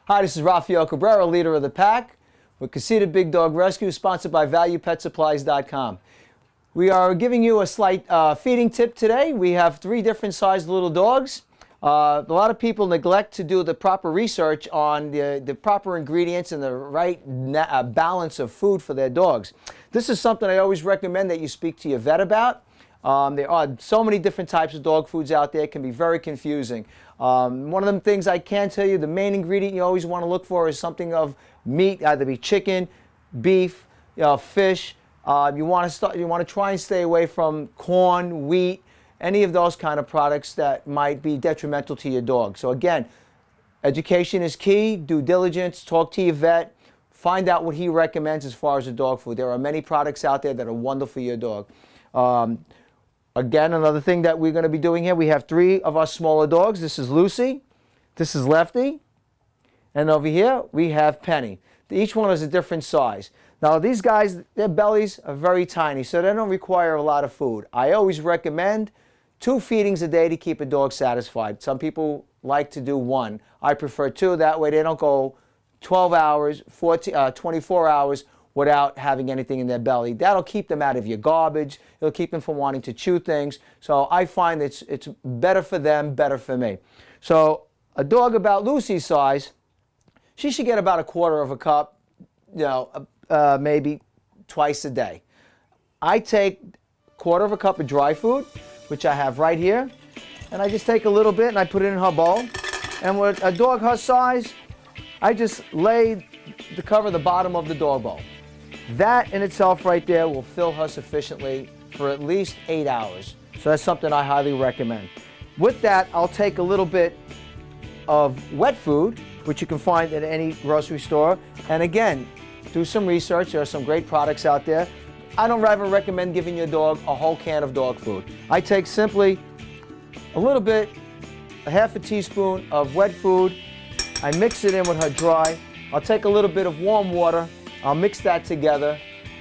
Hi, this is Rafael Cabrera, leader of the pack with Casita Big Dog Rescue, sponsored by ValuePetSupplies.com. We are giving you a slight feeding tip today. We have 3 different sized little dogs. A lot of people neglect to do the proper research on the proper ingredients and the right balance of food for their dogs. This is something I always recommend that you speak to your vet about. There are so many different types of dog foods out there. It can be very confusing. One of them things I can tell you, the main ingredient you always want to look for is something of meat, either be chicken, beef, fish. You want to try and stay away from corn, wheat, any of those kind of products that might be detrimental to your dog. So again, education is key, due diligence, talk to your vet, find out what he recommends as far as the dog food. There are many products out there that are wonderful for your dog. Again, another thing that we're going to be doing here, we have 3 of our smaller dogs. This is Lucy, this is Lefty, and over here we have Penny. Each one is a different size. Now these guys, their bellies are very tiny, so they don't require a lot of food. I always recommend 2 feedings a day to keep a dog satisfied. Some people like to do 1. I prefer 2, that way they don't go 12 hours, 24 hours without having anything in their belly. That'll keep them out of your garbage. It'll keep them from wanting to chew things. So I find it's better for them, better for me. So a dog about Lucy's size, she should get about 1/4 of a cup, maybe twice a day. I take 1/4 of a cup of dry food, which I have right here, and I just take a little bit and I put it in her bowl. And with a dog her size, I just lay to cover the bottom of the dog bowl. That in itself right there will fill her sufficiently for at least 8 hours. So that's something I highly recommend. With that, I'll take a little bit of wet food, which you can find at any grocery store. And again, do some research. There are some great products out there. I don't ever recommend giving your dog a whole can of dog food. I take simply a little bit, a 1/2 teaspoon of wet food. I mix it in with her dry. I'll take a little bit of warm water. I'll mix that together,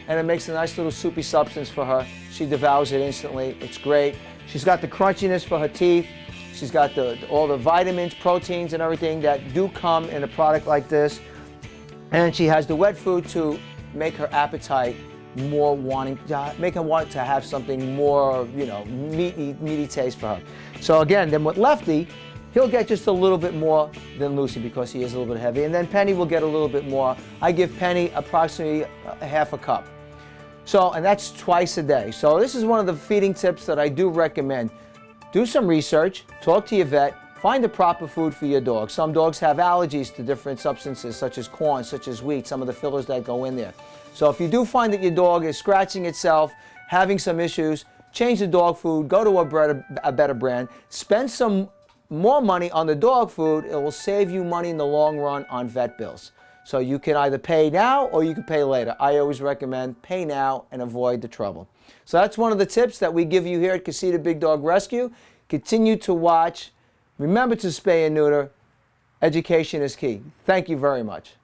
and it makes a nice little soupy substance for her. She devours it instantly. It's great. She's got the crunchiness for her teeth. She's got all the vitamins, proteins, and everything that do come in a product like this. And she has the wet food to make her appetite more make her want to have something more, meaty taste for her. So again, then with Lefty, he'll get just a little bit more than Lucy because he is a little bit heavy. And then Penny will get a little bit more. I give Penny approximately 1/2 cup. So, and that's twice a day. So this is one of the feeding tips that I do recommend. Do some research, talk to your vet, find the proper food for your dog. Some dogs have allergies to different substances such as corn, such as wheat, some of the fillers that go in there. So if you do find that your dog is scratching itself, having some issues, change the dog food, go to a better brand, spend some more money on the dog food. It will save you money in the long run on vet bills. So you can either pay now or you can pay later. I always recommend pay now and avoid the trouble. So that's one of the tips that we give you here at Casita Big Dog Rescue. Continue to watch. Remember to spay and neuter. Education is key. Thank you very much.